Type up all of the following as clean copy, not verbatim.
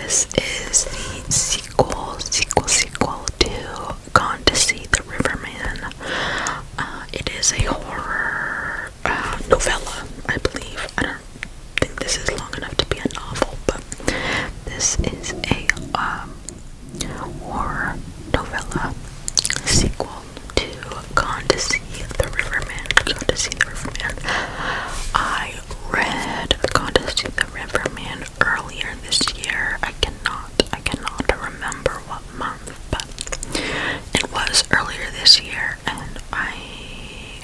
this is the sequel to Gone to See the Riverman. It is a horror novella, I believe. I don't think this is long enough to be a novel, but this is a horror novella sequel to Gone to See the Riverman. I read Gone to See the Riverman earlier this year. I cannot remember what month, but it was earlier this year, and I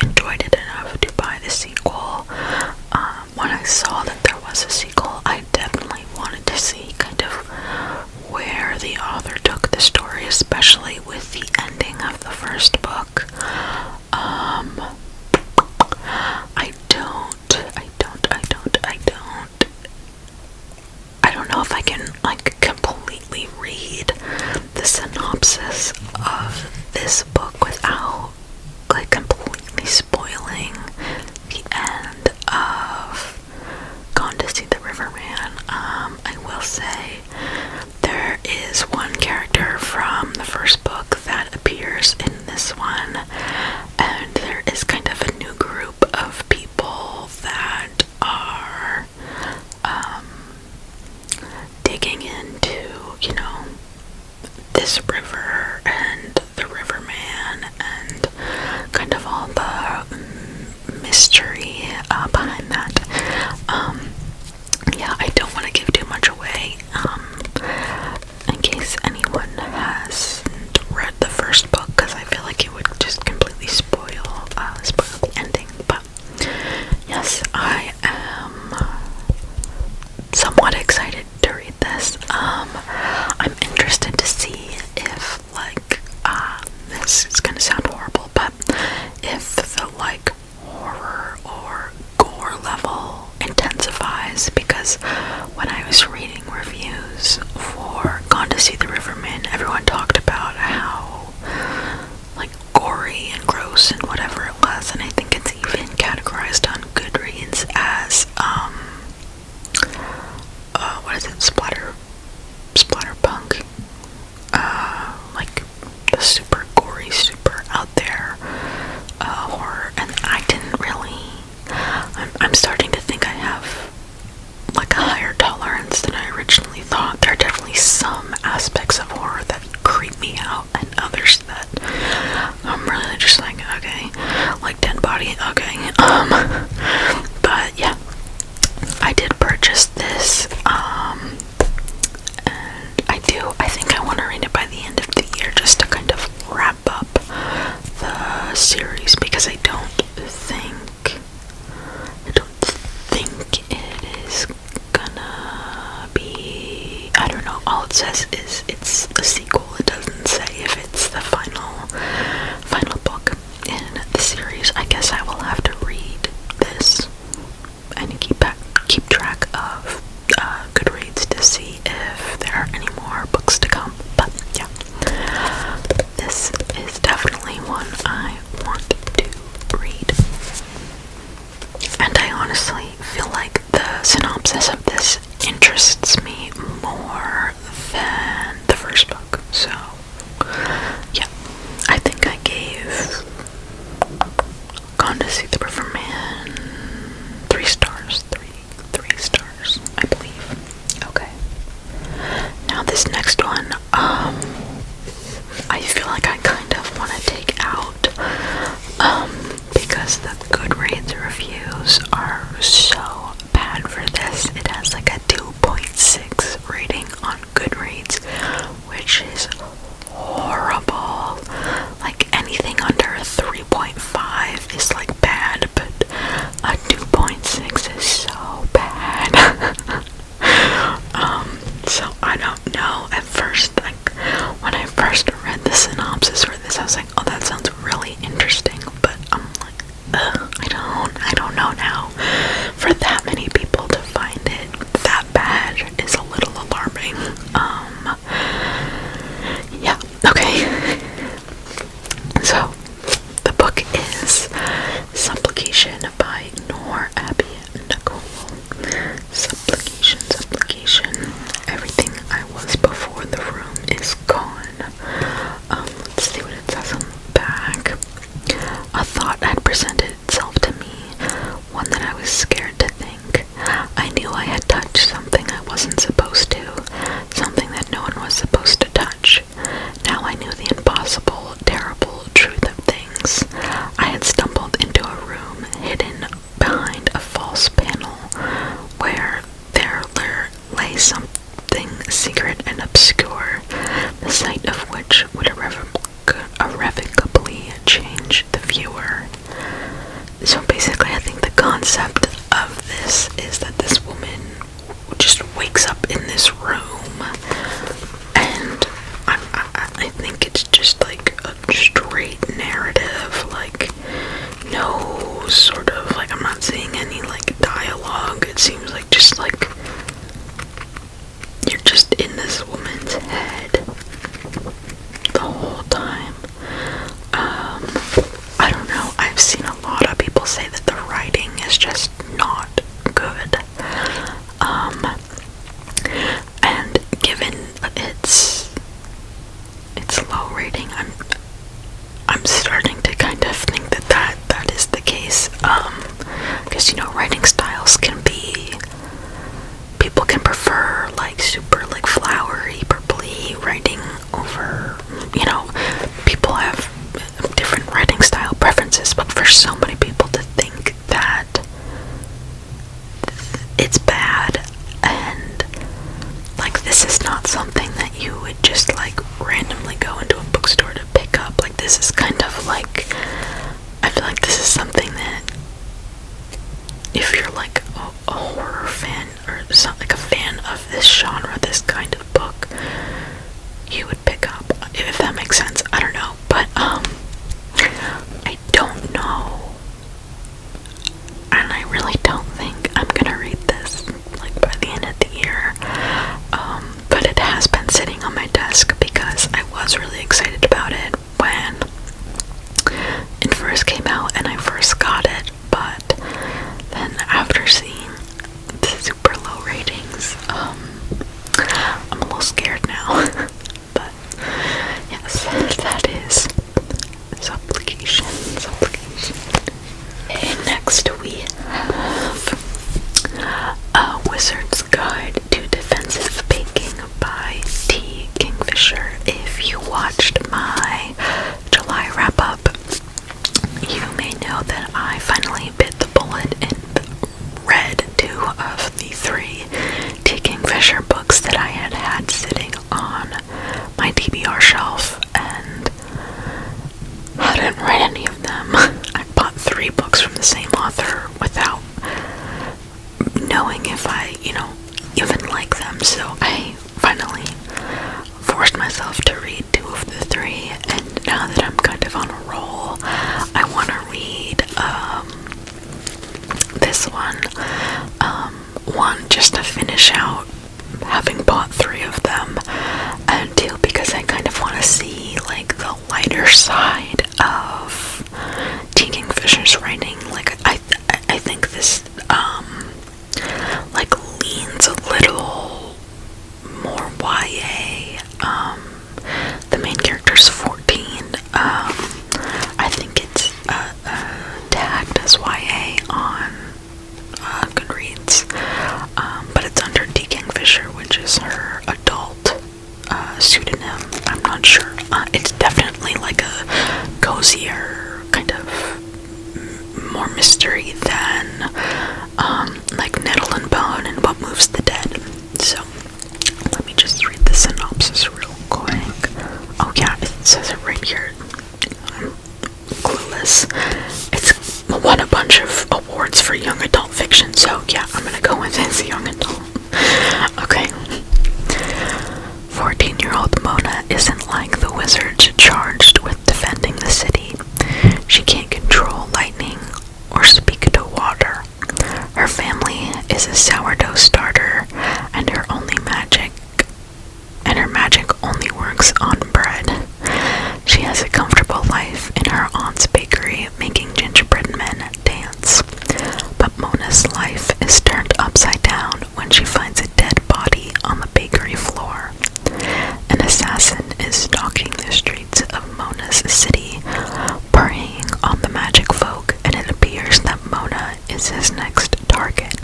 enjoyed it enough to buy the sequel. When I saw that there was a sequel, I definitely wanted to see kind of where the author took the story, especially with the ending of the first book. I don't know if I can like completely read the synopsis of this book without like completely spoiling the end of Gone to See the Riverman. I will say there is one character from the first book that appears in this one, and there is kind of a new group of people that are digging into, this river and the Riverman and kind of all the mystery behind that. Yeah, I don't want to give too much away in case anyone hasn't read the first book, because I feel like it would just completely spoil the ending. But yes, I am somewhat excited to read this. I'm interested to see if this is gonna sound horrible, but if the horror or gore level intensifies, because when I was reading reviews for Gone to See the Riverman, everyone talked about how gory and gross and whatever it was, and I think it's even categorized on Goodreads as what is it, splatterpunk, the super gory, super out there horror, and I didn't really, I'm starting to think I have a higher tolerance than I originally thought. There are definitely some aspects of horror that creep me out, and others that I'm really just okay, dead body, okay, but yeah, I did purchase this, and I think I want to read it by the end of the year, just to kind of wrap up the series, because I don't think it is gonna be, I don't know, all it says is it's a sequel. It doesn't say if it's the final book in the series. I guess I will have to read this and keep track of Goodreads to see if there are any more books to come. But yeah, this is definitely one I want to read. And I honestly feel like the synopsis of this interests me more than the first book. So yeah, I think I gave Gone to See the Riverman 3 stars. Three stars, I believe. Okay. Now this next one, I feel like I kind of want to take out, because the Goodreads reviews are so bad for this. It has a 2.6 rating on Goodreads, wakes up in this room, and I think it's just like a straight narrative, like no sort of, like, I'm not seeing any like dialogue. It seems like just like you're just in this woman's head the whole time. I don't know, I've seen a lot of people say that the writing is just not good. And given its low rating, I'm starting to kind of think that is the case. Because, you know, writing styles can be, people can prefer like super like flowery, purpley writing over, you know, people have different writing style preferences, but for so many people to think that it's bad, and like this is not something that you would just like randomly go into a bookstore to pick up. Like, this is kind of like, I feel like this is something that if you're like a horror fan or something, like a fan of this genre, this kind of book, you would pick up, if that makes sense. I don't know, but I don't know, and I really don't think I'm gonna read this like by the end of the year. But it has been sitting on my desk because I was really excited about it when it first came out and I first got it, but then after seeing the super low ratings, I'm a little scared now. But yes, that is supplication. And next we have A Wizard's Guide to Defensive Baking by T. Kingfisher. If you watched my July wrap-up, you may know that I finally bit the bullet and read 2 of the 3 T. Kingfisher books that I had sitting on my TBR shelf, and I didn't read any of them. I bought 3 books from the same author without knowing if I, you know, even like them, so I finally forced myself to read 2 of the 3, and now that I'm kind of on a roll, I want to read this one. One, just to finish out having bought 3 of them, and 2, because I kind of want to see like the lighter side of T. Kingfisher's writing. Like, I think this like leans a little more YA. The main character's 14. I think it's tagged as YA on Goodreads, but it's under T. Kingfisher, which is her adult pseudonym. I'm not sure. It's definitely like a cozier kind of more mystery than like Nettle and Bone and What Moves the Dead. So let me just read the synopsis real quick. Oh yeah, it says it right here. I'm clueless. It's won a bunch of awards for young adult fiction, so yeah, I'm gonna go with it's young adult. Okay. 14-year-old Mona isn't like the wizards charged with defending the city. She can't control lightning or speak to water. Her family is a sourdough starter, and her magic only works on bread. She has a comfortable life in her aunt's bakery, making gingerbread men dance. But Mona's life is turned upside down when she finds a dead body on the bakery floor. An assassin is stalking the streets of Mona's city, preying on the magic folk, and it appears that Mona is his next target.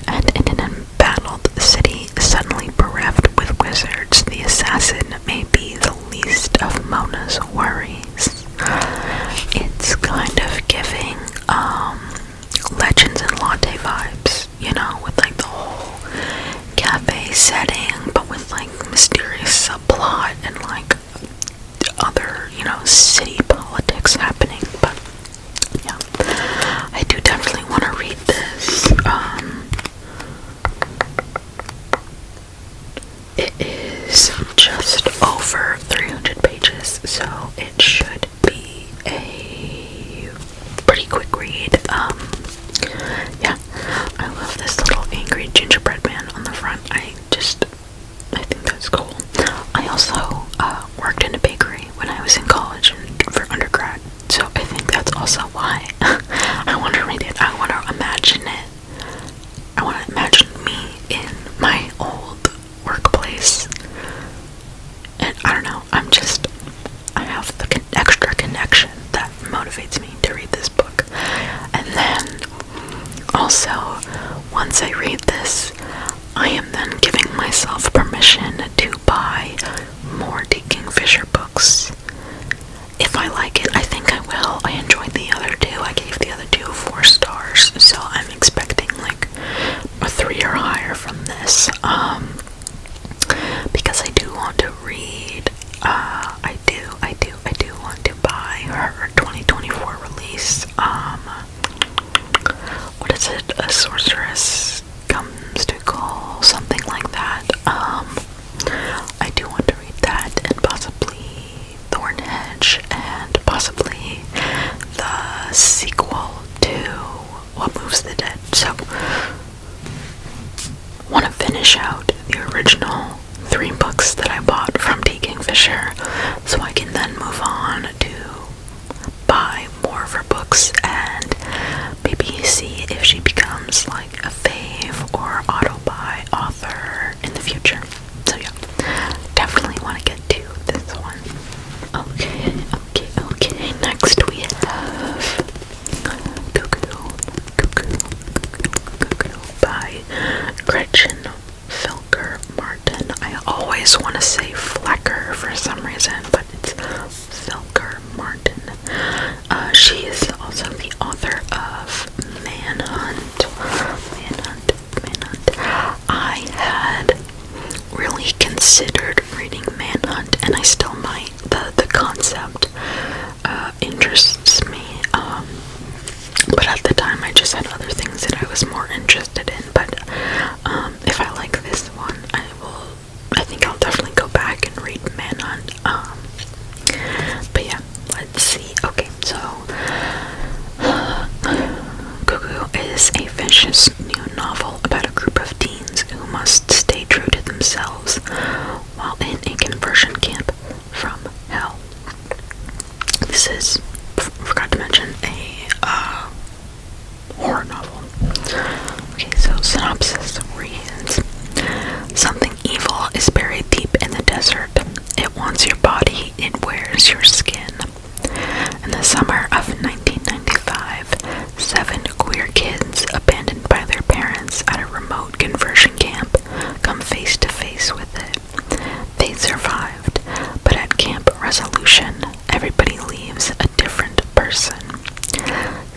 And in an embattled city suddenly bereft with wizards, the assassin may be the least of Mona's worries. It's kind of giving Legends and Latte vibes, you know, with like the whole cafe setting, but with like mysterious subplot and like other, you know, city politics happening. But yeah, I do definitely want to read this. from this, because I do want to read, I do want to buy her 2024 release, what is it, A Sorceress Comes to Call, something like that. I do want to read that, and possibly Thornhedge, and possibly the sequel to What Moves the Dead. So, want to finish out the original 3 books that I bought from T. Kingfisher, so I can then move on to buy more of her books and maybe see if she becomes like a fave or auto-buy author in the future. So yeah, definitely want to get to this one. Okay. Next we have Cuckoo by Gretchen Filker Martin. I always want to say Flecker for some reason, but it's Filker Martin. She is also the author of Manhunt. I had really considered reading Manhunt, and I still might. The concept interests me, but at the time I just had other things that I was more interested in. But if I like this one, I think I'll definitely go back and read Manhunt. But yeah, let's see. Okay, so Cuckoo is a vicious new novel about a group of teens who must stay true to themselves while in a conversion camp from hell. This is, forgot to mention, a horror novel. Okay, so synopsis reads: something evil is buried deep in the desert. It wants your body, it wears your skin. In the summer of 1995, 7 queer kids abandoned by their parents at a remote conversion camp come face to face with it. They survived, but at Camp Resolution, everybody leaves a different person.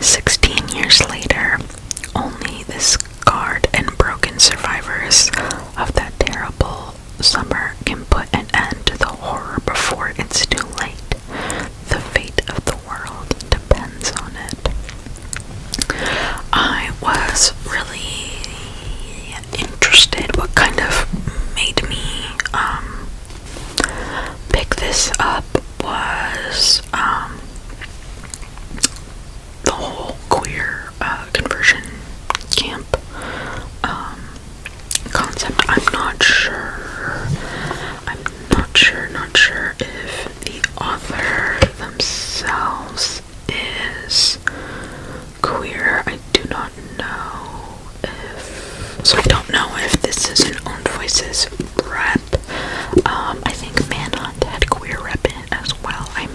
16 years later, only the scarred and broken survivors of that terrible summer can put an end to the horror before it's too late. The fate of the world depends on it. I was really interested. What kind of made me pick this up was the whole queer conversion camp concept. I'm not sure if the author themselves is queer. I do not know so I don't know if this is an Own Voices rep. I think Manhunt had queer rep in it as well. I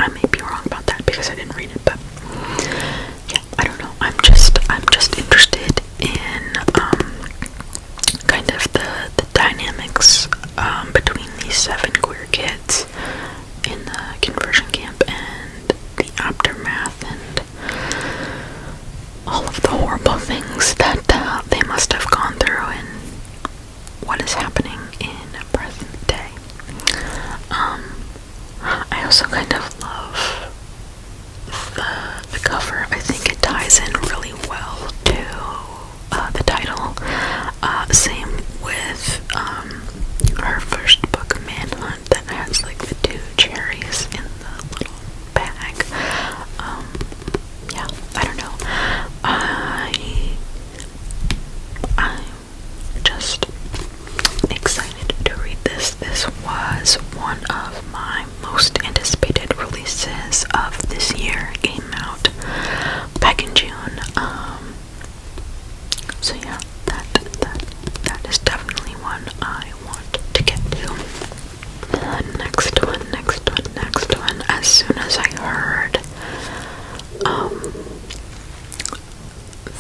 may be wrong about that because I didn't read it, but yeah, I don't know. I'm just interested in kind of the dynamics between these 7 queer kids in the conversion camp and the aftermath and all of the horrible things that they must have gone through and what is happening in present day. I also kind of love the cover. I think it ties in really well to the title. Same with her first book, Manhunt, that has like the 2 cherries in the little bag. Yeah, I don't know. I'm just excited to read this. This was one of my most anticipated releases of this year. It came out back in June. So yeah, that is definitely one I want to get to. Next one. As soon as I heard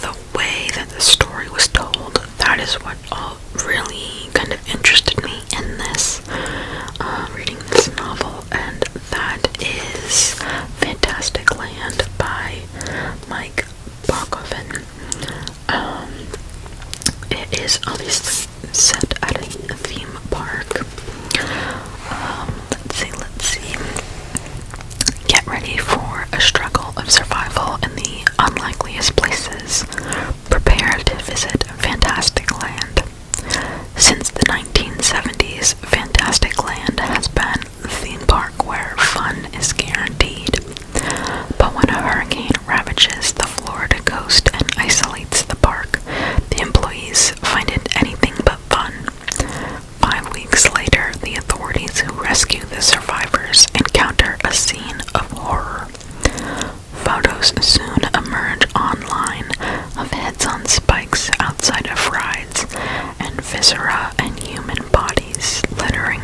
the way that the story was told, that is what all really kind of interested me in this, reading this novel, and that is Fantastic Land by Mike Bakoven. it is obviously set at a theme park. Let's see. Get ready for a struggle of survival in the unlikeliest places. Prepare to visit Fantastic Land. Since the 1970s, Fantastic Land has been the theme park where fun is guaranteed. But when a hurricane ravages the Florida coast and isolates the park, the employees find it anything but fun. 5 weeks later, the authorities who rescue the survivors encounter a scene of horror. Photos soon emerge online of heads on spikes outside of rides, and viscera and human bodies littering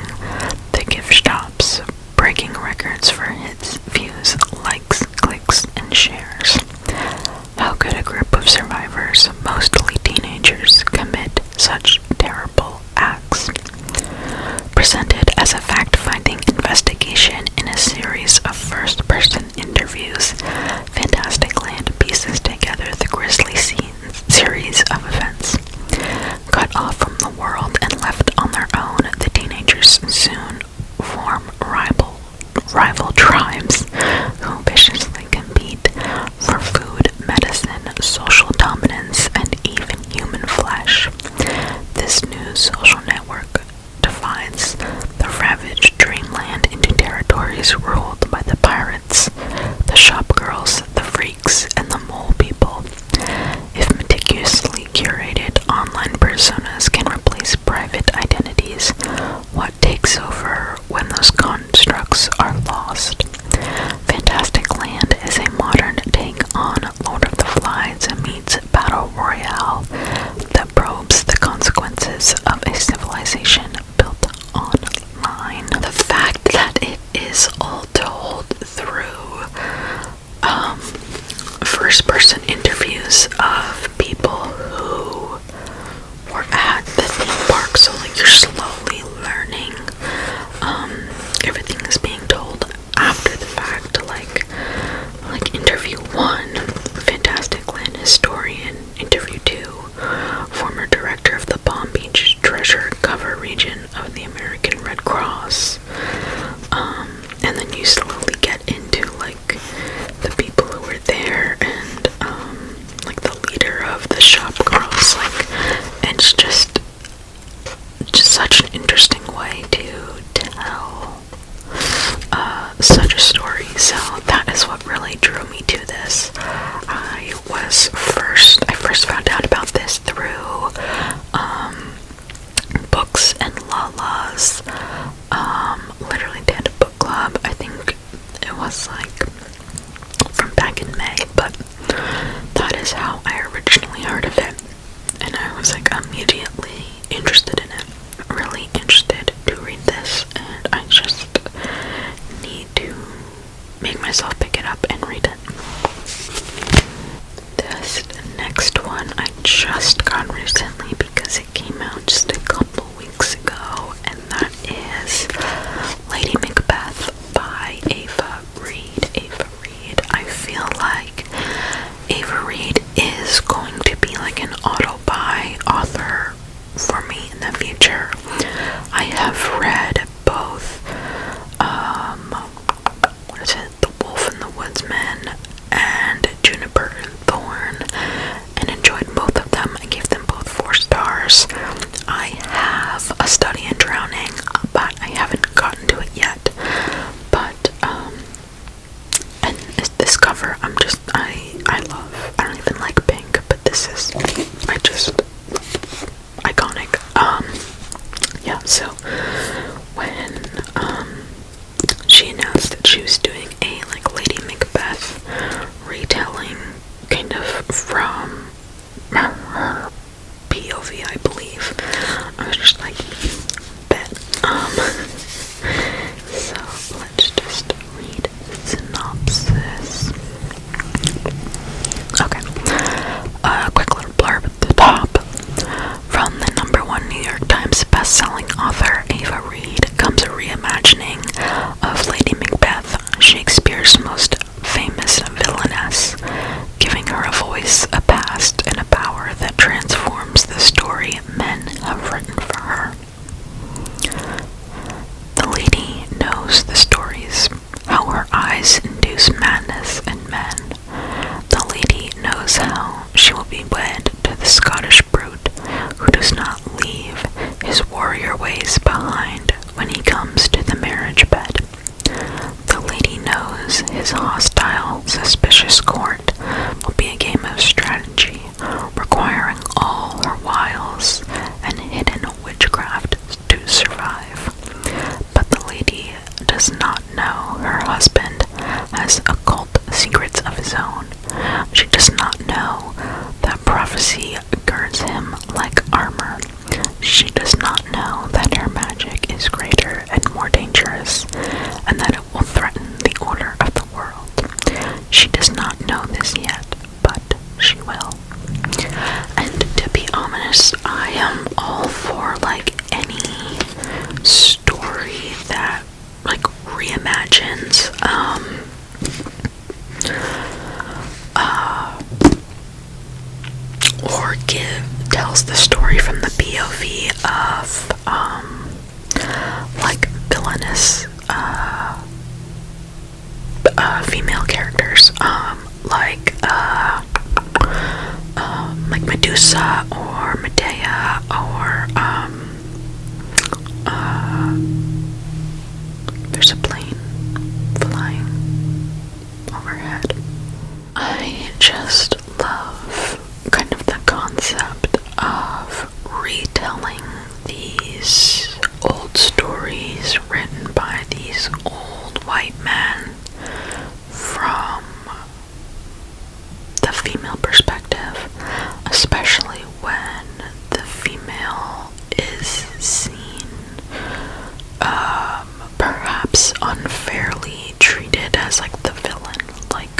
the gift shops, breaking records for hits, views, likes, clicks, and shares. How could a group of survivors, mostly teenagers, commit such terrible acts? Presented as a fact-finding investigation in a series of first-person interviews, Fantastic Land pieces together the grisly series of events. Cut off from the world and left on their own, the teenagers soon form rival tribes who viciously compete for food, medicine, social dominance, and even human flesh. This new social network divides the ravaged dreamland into territories ruled by the pirates, the shopgirls, the freaks, and the mole people. If meticulously curated online personas can replace private identities, what takes over when those constructs are lost? Fantastic Land is a modern take on Lord of the Flies meets Battle Royale that probes the consequences of a civilization built online. The fact that it is all told through first-person interviews of people who were at the theme park, so like you're slowly learning. Everything is being told after the fact, like interview 1, Fantastic Land historian, interview 2, former director of the Palm Beach Treasure Cover region of the American Red Cross, and then you slowly get into like the people who were there and like the leader of the shop girls, like it's just such an interesting way to tell such a story. So that is what really drew me to this. I first found out about this through books and Lala's literally did a book club. I think it was like from back in May, but that is how I originally heard of it, and I was like immediately interested in it, really interested to read this, and I just need to make myself pick it up and read it. This next one I just got recently because it came out just a couple weeks ago, and that is Lady Macbeth by Ava Reed. I feel like Ava Reed is going to be like an auto-buy author for me in the future. I have read both, The Wolf and the Woodsman and Juniper and Thorn, and enjoyed both of them. I gave them both 4 stars. I have A Study in Drowning, but I haven't gotten to it yet. But, and this cover, I love. I don't even like pink, but this is, iconic. Yeah, so, when, she announced that she was doing a, like, Lady Macbeth retelling, kind of, from her POV, I believe. I was just like, bet. So, let's just read the synopsis. Okay. A quick little blurb at the top. From the #1 New York Times best-selling author Ava Reed comes a reimagining of Lady Macbeth, Shakespeare's most famous villainess, giving her a voice, a past, and a power that transforms the story she does not know that her magic is greater and more dangerous, and that it will threaten the order of the world. She does not know this yet, but she will. And to be honest, I am all for like any story that like reimagines or tells the story from the POV of like villainous female characters, like Medusa or Medea or there's a plane flying overhead. I just love kind of the concept of retelling these old stories written by these old white men from the female perspective, especially when the female is seen perhaps unfairly treated as like the villain, like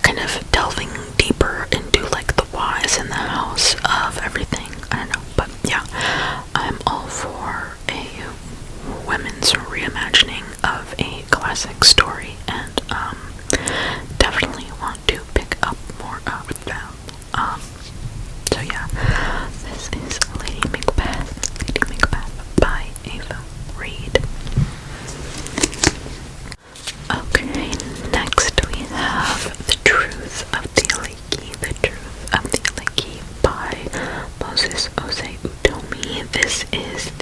kind of delving deeper into like the whys in the house of everything. I don't know, but yeah, I'm all for a women's reimagining of a classic story, and definitely want to pick up more of them. So yeah, this is Lady Macbeth by Ava Reed. Okay, next we have The Truth of the Aleki by Moses Ose Utomi. This is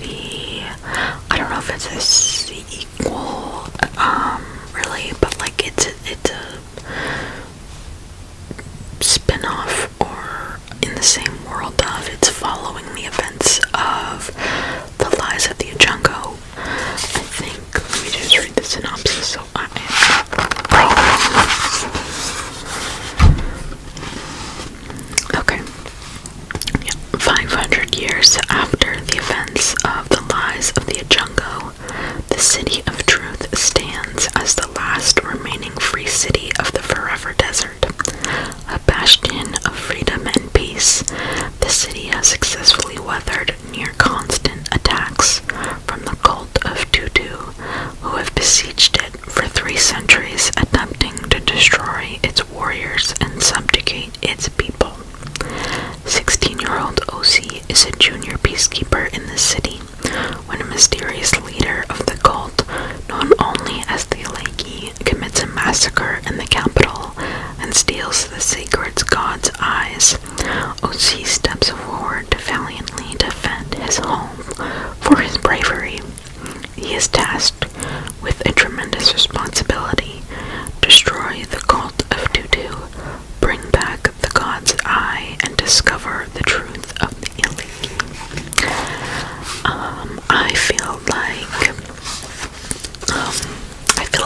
I don't know if it's a sequel, really, but like it's a spin-off or in the same world of, it's following the events of The Lies of the Ajungo. I think, let me just read the synopsis so I okay. Yeah. 500 years after the events of The Lies of the Ajungo, the City of Truth stands as the last remaining free city of the Forever Desert. A bastion of freedom and peace, the city has successfully weathered near constant attacks from the cult of Tutu, who have besieged it for 3 centuries, attempting to destroy its warriors and subjugate its people. 16-year-old Osi is a junior peacekeeper in the city when a mysterious leader of the cult, known only as the Aleki, commits a massacre in the capital and steals the sacred god's eyes. Osi steps forward to valiantly defend his home. For his bravery, he is tasked with a tremendous responsibility: destroy the cult of Tutu, bring back the god's eye, and discover the truth of the Aleki. I feel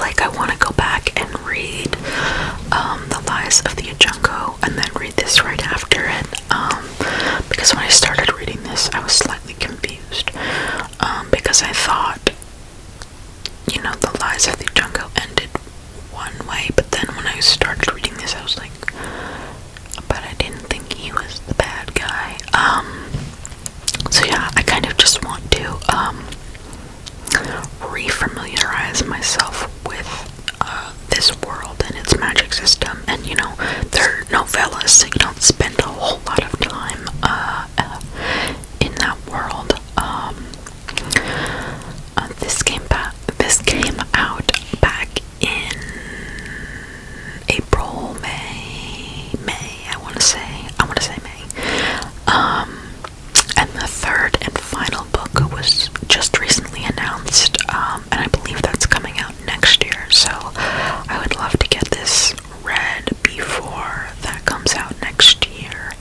like I want to go back and read The Lies of the Ajungo and then read this right after it, because when I started reading this I was slightly confused, because I thought, The Lies of the Ajungo ended one way, but then when I started reading this I was like, but I didn't think he was the bad guy. So yeah, I kind of just want to re-familiarize myself with this world and its magic system, and they're novellas, so you don't spend a whole lot of time in that world. This came out back in April, May, I want to say May. And the third and final book was just recently announced, and I believe that's coming out next year, so I would love to get this read before that comes out next year.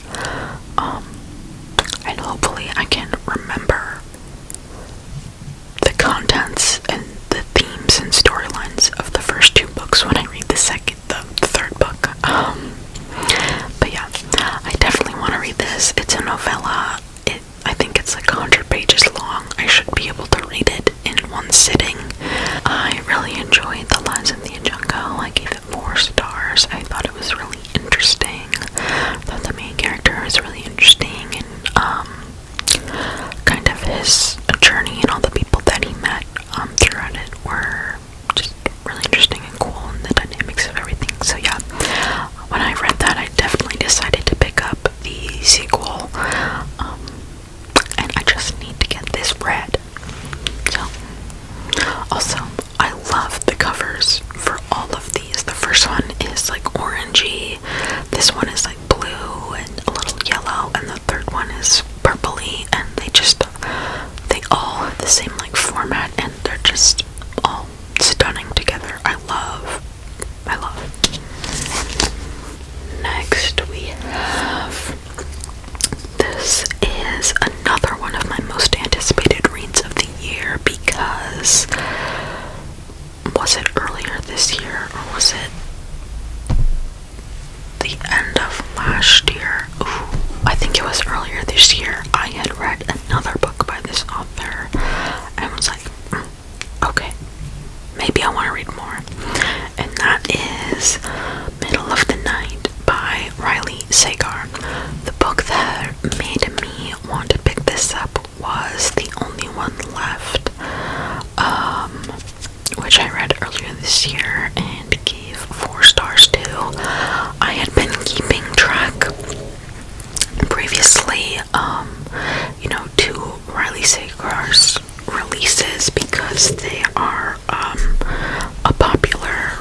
to Riley Sager's releases because they are a popular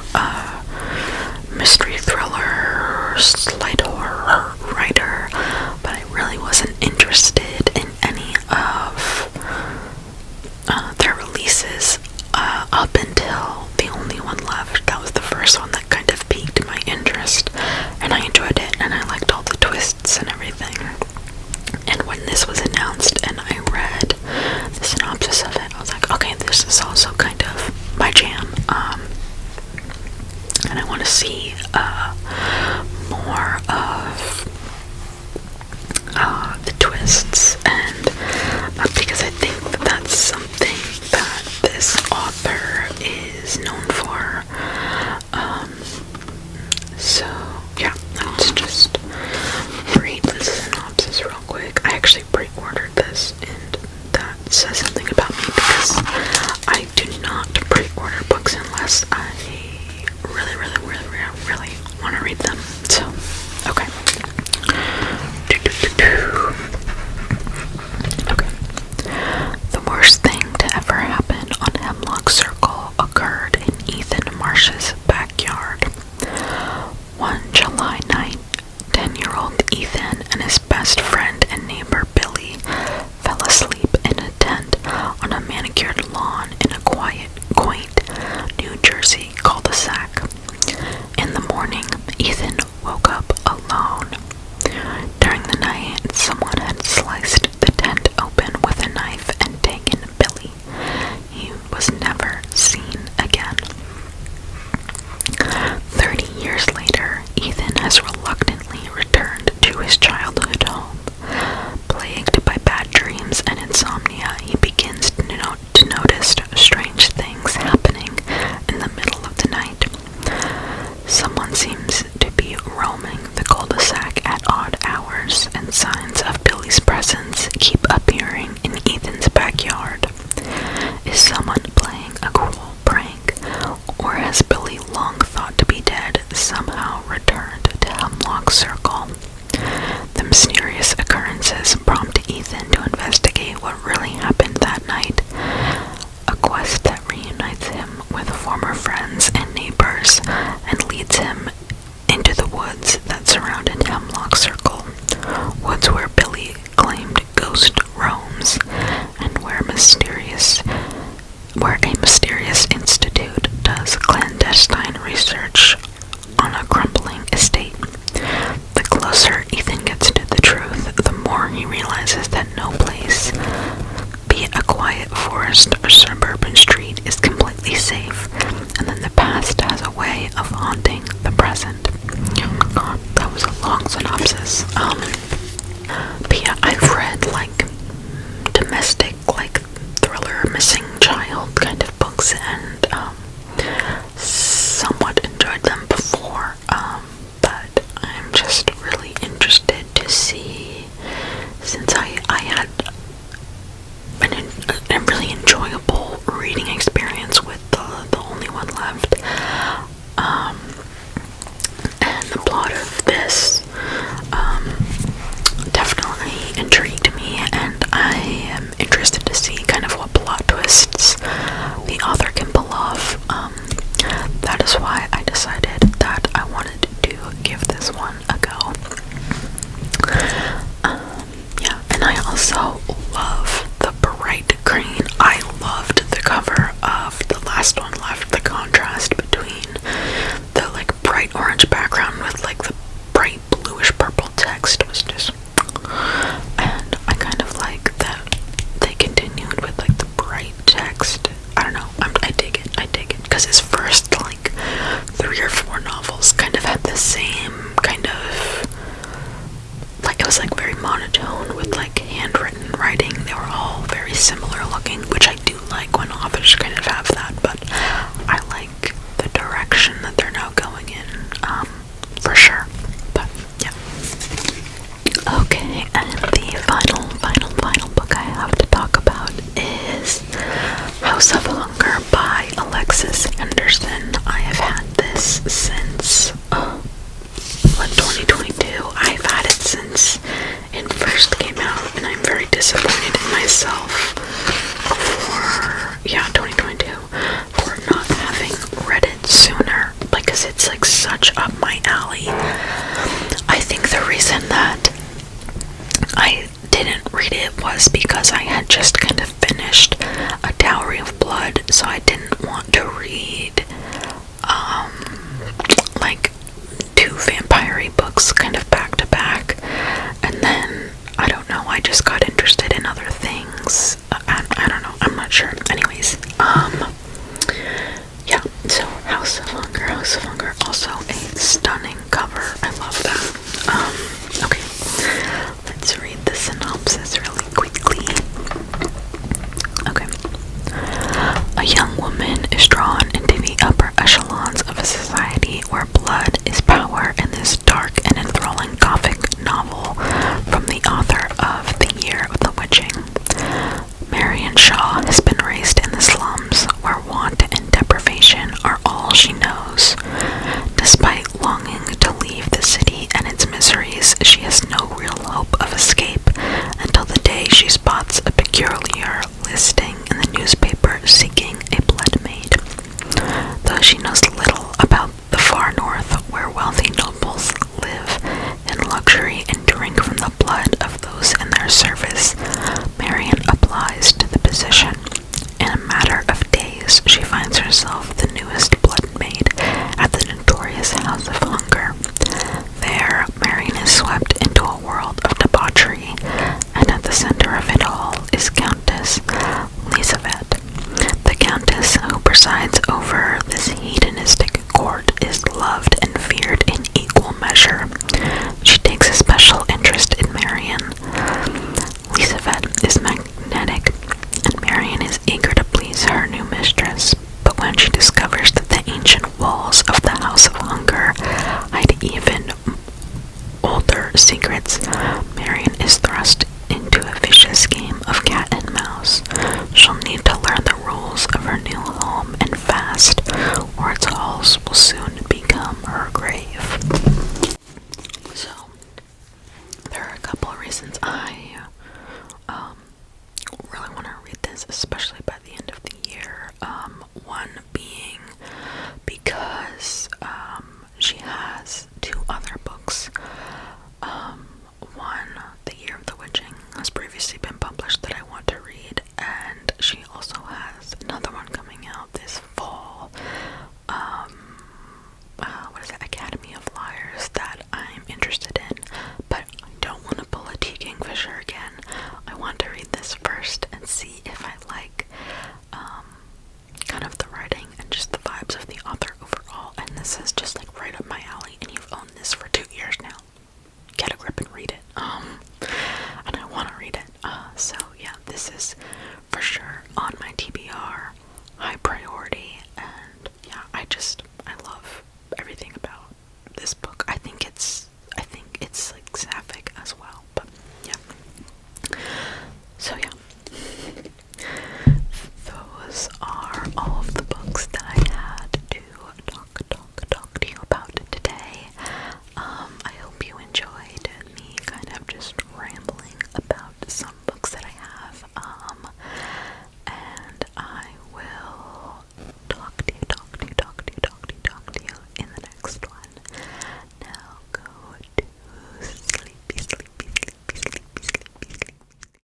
mystery thriller, slight horror writer, but I really wasn't interested in any of their releases up until The Only One Left. That was the first one that kind of piqued my interest, and I enjoyed it, and I liked all the twists and everything. And when this was announced and I read the synopsis of it, I was like, okay, this is also kind of my jam, and I want to see more of the twists, and because I think that that's something that this author is known for. So yeah, let's just read the synopsis real quick. I actually pre-ordered this, and that says something about me because I do not pre-order books unless I really want to read them. So, okay. Okay. The worst thing to ever happen on Hemlock Circle occurred in Ethan Marsh's backyard. One July night, 10-year-old Ethan and his best friend and neighbor Billy fell asleep in a tent on a manicured lawn in a quiet, quaint New Jersey cul-de-sac. In the morning, Ethan woke up alone. During the night, someone had sliced the tent open with a knife and taken Billy. He was never seen again. 30 years later, Ethan has reluctantly returned to his childhood home. Plagued by bad dreams and insomnia, he begins to notice strange things happening in the middle of the night. Someone seems to be roaming the cul-de-sac at odd hours, and signs of Billy's presence keep appearing in Ethan's backyard. Is someone playing a cruel prank, or has Billy, long thought to be dead, somehow returned to Hemlock Circle? The mysterious occurrences prompt Ethan to investigate what really happened that night, a quest that reunites him with former friends and neighbors and leads him into the woods that surrounded Hemlock Circle, woods where Billy claimed ghost roams, and where a mysterious institute does clandestine research on a crumbling estate. The closer Ethan gets to the truth, the more he realizes that no place, be it a quiet forest or suburban street, is completely safe, and then the past has a way of haunting the present. Oh my god, that was a long synopsis. But yeah, I've read domestic, thriller, missing child kind of books, and somewhat enjoyed them before, but I'm just really interested to see, since I had a really enjoyable reading experience with the Only One Left, and the plot of this definitely intrigued me, and I am interested to see kind of what plot twists the author can pull off. That is why I decided that I wanted to give this one a go. Yeah, and I also love the bright green. I loved the cover of the last one left. The contrast between the bright orange background with the bright bluish purple text was just, and I kind of like that they continued with the bright text. I don't know, I dig it, because his first 3 or 4 novels kind of had the same kind of, it was very monotone with handwritten writing. They were all very similar looking, which I do like when authors kind of have that, but I like the direction that they're now going in, for sure. But yeah. Okay, and the final book I have to talk about is House of Hunger by Alexis Henderson. I have had this since 2022. I've had it since it first came out. disappointed in myself for, 2022, for not having read it sooner, because it's like such up my alley. I think the reason that I didn't read it was because I had just kind of finished A Dowry of Blood, so I didn't want to read like two vampire books kind of back to back, and then I don't know, I just got interested in other things. I don't know, I'm not sure. Anyways, yeah, so House of Hunger, also a stunning cover. I love that. Okay, let's read the synopsis really quickly. Okay. A young woman is drawn into the upper echelons of a society where blood is power in this dark and enthralling gothic novel from the author of The Year of the Witching. Marion Shaw has been raised in the slums where want and deprivation are all she knows. Despite longing to leave the city and its miseries, she has no real hope of escape until the day she spots a peculiar listing in the newspaper seeking a blood maid. Though she knows little about the far north, where wealthy nobles live in luxury and drink from the blood of those in their service, Marion applies to the position. In a matter of days, she finds herself the newest blood maid at the notorious House of Hunger. There, Marion is swept into a world of debauchery, and at the center of it all is Countess Elizabeth. The Countess, who presides over this hedonistic court, is loved and feared in equal measure. She takes a special interest in Marion. Elizabeth is magnetic, and Marion is eager to please her new mistress. But when she discovers that the ancient walls of the House of Hunger hide even older secrets, Marion is thrust into a vicious game of cat and mouse. She'll need to learn the rules of her new home and fast, or its halls will soon become her grave. So, there are a couple of reasons I